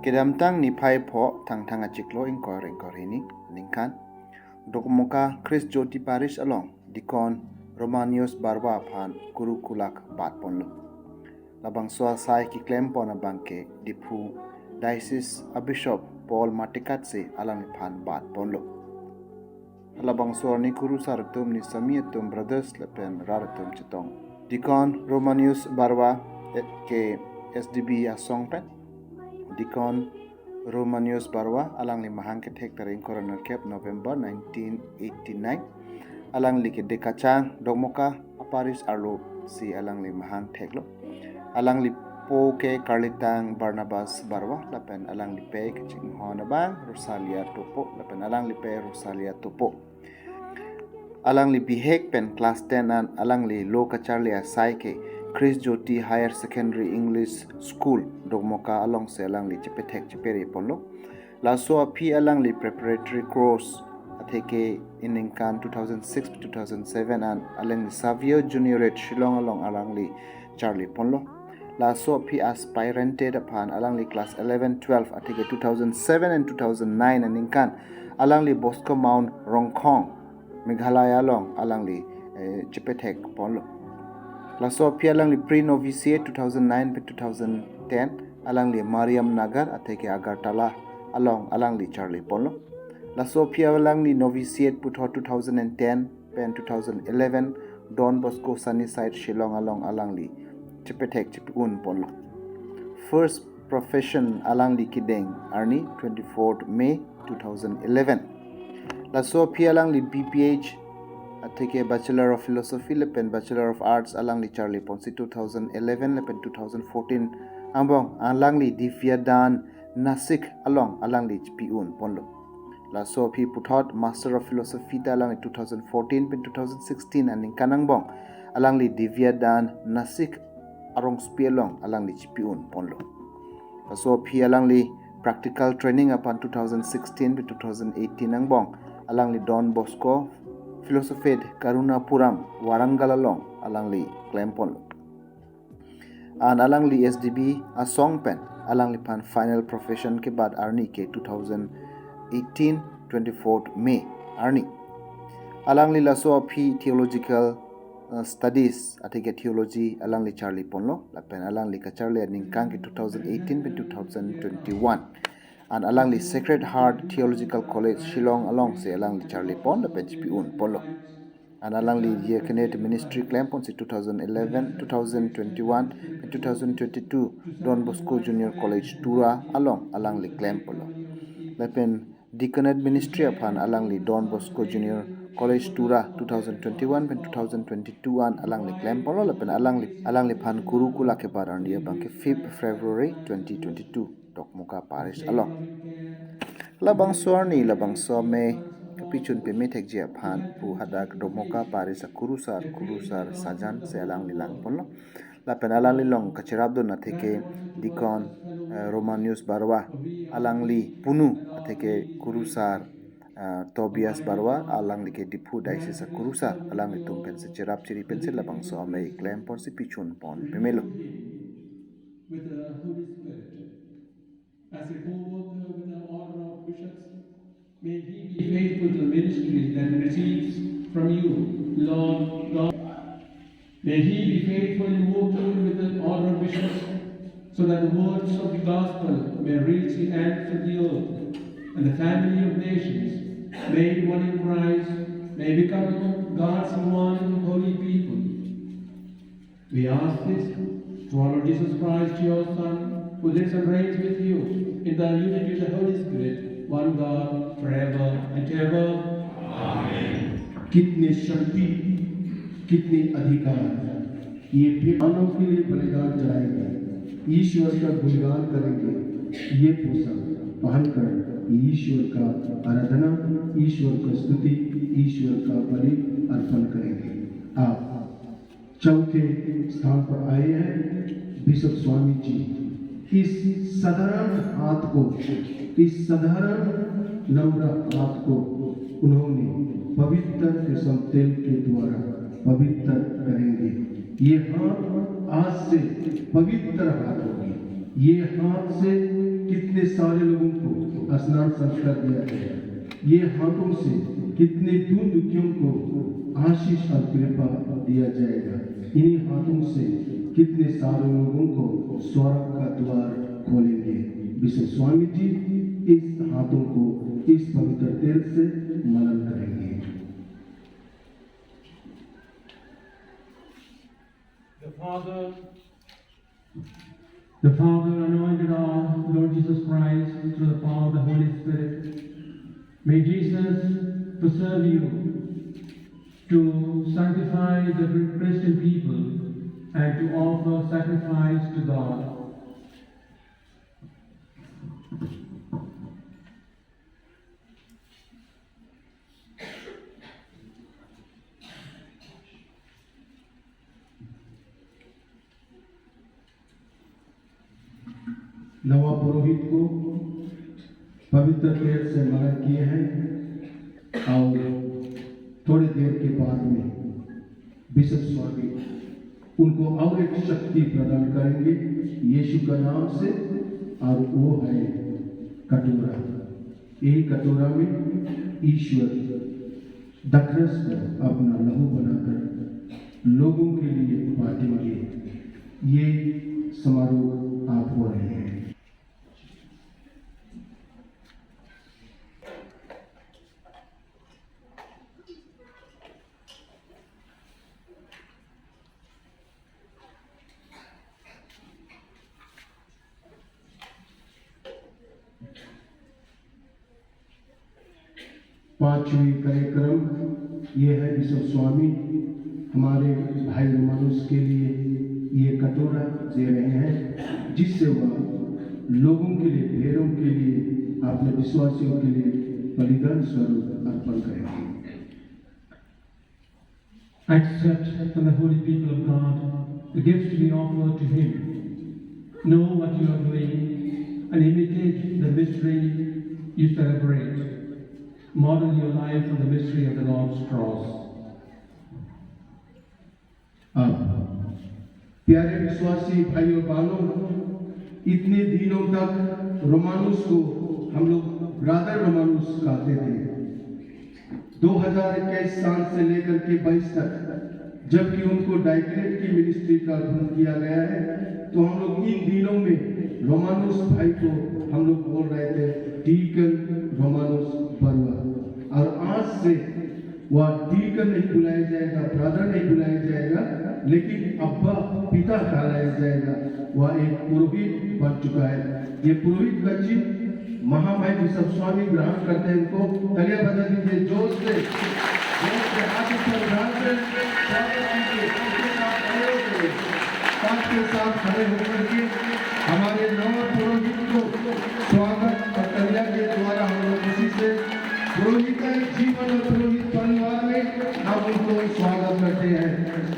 Kedamtang niphai pho thang achiklo inkor ini ningkan Dokmoka Khrist Jyoti parish along Dikon Romarius Barwa phan kuru kulak bat ponlo labang swa sai ki claim pona bangke dipu diocese bishop Paul Mattekatt se alangliphan bat ponlo labang swa ni Kurusar tum ni samiatum brothers lepen raratum chitong Dikon Romarius Barwa ke SDB asong pen Dikon Romarius Barwa alangli mahang ke thek taring coroner cap November 1989 alangli ke dekachang Dokmoka parish arlo si alangli mahang theklo alangli po ke karlitang Barnabas Barwa lapen alangli pe ke chinghona bang Rosalia topo lapen alangli pe Rosalia topo alangli bihek pen class 10 an alangli lo kacharlia sai ke Khrist Jyoti Higher Secondary English School Dokmoka along se alangli chepethek cheperi ponlo laso api alangli preparatory course atheke iningkan 2006 to 2007 and alangli Savio Juniorate Shillong along alangli Charlie ponlo laso api aspiranted upon alangli class 11 12 atheke 2007 and 2009 and inkan alangli Bosco Mount Rongkhong Meghalaya along alangli chepethek ponlo laso api alangli pre-novitiate 2009 to 2010 alangli Mariam Nagar atheke Agartala along alangli Charlie ponlo laso api alangli novitiate putho 2010 pen 2011 Don Bosco Sunnyside Shillong along alangli chepethek chepun ponlo first profession alangli deng arni 24th May 2011 laso api alangli BPH atheke Bachelor of Philosophy lepen Bachelor of Arts alangli Charlie Ponsi 2011 lepen 2014 ambong alangli Divyadan Nasik along alangli piun ponlo laso phi puthot Master of Philosophy ta alangli 2014 pen 2016 aning kanangbong alangli Divyadan Nasik arong spielong alangli piun ponlo laso phi alangli Practical Training upon 2016 pen 2018 angbong alangli Don Bosco Philosophy Karunapuram Warangal along alangli Klempon and alangli SDB asong pen alangliphan final profession ke bad arni ke 2018 24th May arni alangli laso phi theological studies atheke theology alangli Charlie ponlo lapen alangli ka Charlie ningkang ke 2018 pen 2021 and alangli Sacred Heart Theological College Shillong along se alangli Charlie pon the PHPun polo and alangli Diaconate Ministry claim pon se 2011 2021 and 2022 Don Bosco Junior College Tura along alangli claim polo lepen Deaconate Ministry upon alangli Don Bosco Junior College Tura 2021 and 2022 and alangli claim polo lepen alangli phan kuru kulak ke baran dia bangke 5th February 2022 Dokmoka parish along labang sorni labang some kapichun pe metek je phan pu hadak Dokmoka parish Kurusar sajan se alang lilang ponlo la penalang lilong kachirabdo na theke Dikon Romarius Barwa alangli punu theke Kurusar Tobias Barwa alangli ke dipu diocese Kurusar alangli tumpen se chirap chiri pensel labang some claim pon si pichun pon pemelo with the Holy Spirit. As a co-worker with the order of bishops, may he be faithful to the ministry that he receives from you, Lord God. May he be faithful in working with the order of bishops, so that the words of the gospel may reach the ends of the earth, and the family of nations, made one in Christ, may become God's one holy people. We ask this through our Lord Jesus Christ, your Son, who lives and reigns with you in the unity of the Holy Spirit, one God, forever and ever. Amen. कितनी शक्ति कितनी अधिकार ये भी मानव के लिए बलिदान चढ़ाएंगे ईश्वर का गुणगान करेंगे ये पोशाक पहनकर ईश्वर का आराधना ईश्वर का स्तुति ईश्वर का बलि अर्पण करेंगे आप चौथे स्थान पर आए हैं बिशप स्वामी जी इस साधारण हाथ को इस साधारण नम्र हाथ को उन्होंने पवित्र कृष्ण तेल के द्वारा पवित्र करेंगे ये हाथ आज से पवित्र हाथ होगी ये हाथ से कितने सारे लोगों को स्नान संस्कार दिया गया, ये हाथों से कितने दीन दुखियों को आशीष और कृपा दिया जाएगा, इन्हीं हाथों से कितने सारे लोगों को स्वर्ग का द्वार खोलेंगे। बिशप स्वामी जी इस हाथों को इस पवित्र तेल से मनन करेंगे। The Father anointed our Lord Jesus Christ through the power of the Holy Spirit. May Jesus preserve you to sanctify the Christian people and to offer sacrifice to God. नवा पुरोहित को पवित्र तेल से मनन किए हैं और थोड़ी देर के बाद में बिशप स्वामी उनको और एक शक्ति प्रदान करेंगे यीशु का नाम से, और वो है कटोरा। यही कटोरा में ईश्वर दक्षरस को अपना लहू बनाकर लोगों के लिए बांटेंगे। ये समारोह आप हो रहे हैं। पांचवी कार्यक्रम ये है बिशप स्वामी हमारे भाई रोमानुस के लिए ये कटोरा दे रहे हैं, जिससे वह लोगों के लिए, ढेरों के लिए, अपने विश्वासियों के लिए बलिदान स्वरूप अर्पण करेंगे। Accept from the holy people of God the gifts to be offered to Him. Know what you are doing and imitate the mystery you celebrate. Model your life on the mystery of the Lord's cross. प्यारे विश्वासी भाइयों बहनों, इतने दिनों तक रोमानुस को हम लोग ब्रदर रोमानुस कहते थे। 2021 साल से लेकर के 22 तक जबकि उनको डाइक्रेट की मिनिस्ट्री का गठन किया गया है, तो हम लोग इन दिनों में रोमानुस भाई को हम लोग बोल रहे थे डीकन रोमानुस बरवा, और आज से वह डीकन नहीं बुलाया जाएगा, ब्रदर नहीं बुलाया जाएगा, लेकिन अब्बा पिता कहलाया जाएगा। वह एक पुरोहित बन चुका है। ये पुरोहित का चिन्ह महाभाई बिशप स्वामी ग्रहण करते हैं। उनको तालियां बजा दीजिए जोर से हाथ ऊपर उठाकर स्वागत कीजिए। साथ के साथ खड़े होकर के हमारे नव पुरोहित को स्वागत और तालियां के द्वारा हम लोग खुशी से पुरोहित जीवन और पुरोहित परिवार में हम उनको स्वागत करते हैं।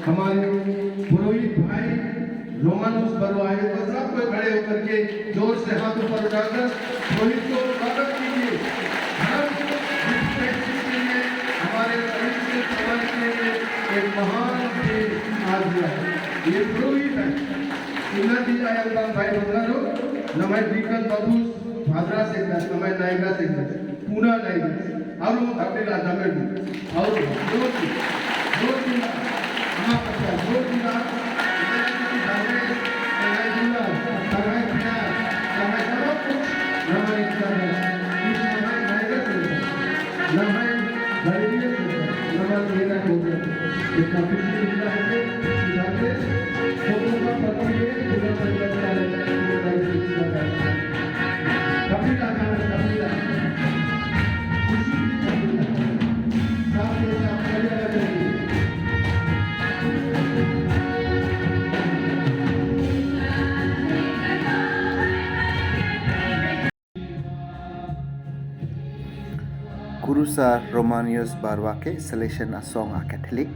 हमारे पुरोहित भाई रोमानुस बरवा है, तो सब कोई खड़े होकर के जोर से हाथ ऊपर उठाकर पुरोहित को स्वागत कीजिए। हमारे पवित्र समाज के लिए एक महान दिन आ गया है। ये पुरोहित है उन्नति आयंगान भाई बंगारो नमय दीकन बाबू भाद्रा से नमय नायका से पूना नायका और वो धकेला धमेल और जोर इतना खुशी मिलता है कि फोटो का पत्र ये पूरा परिवार कपिला कपिला खुशी की कपिला साथ में आप चले जाएंगे। Kurusar Romarius Barwa selection a song a Catholic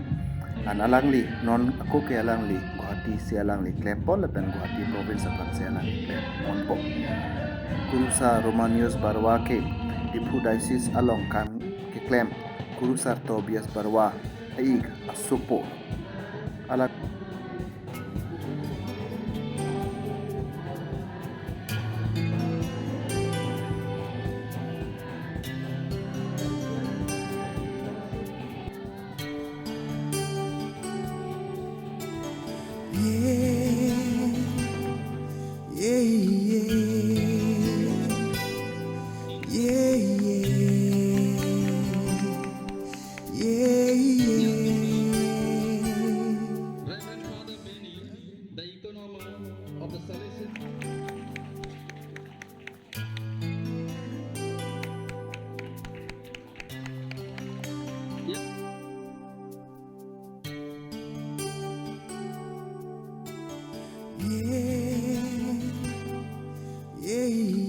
an alangli non ako ke alangli Guwahati si alangli Klempol lepen Guwahati province apan si alangli Klempol Kurusar Romarius Barwa Dipu diocese along kan ke Klem Kurusar Tobias Barwa aig asupo alat Reverend Father Benny, the economer of the Salesian. Yeah.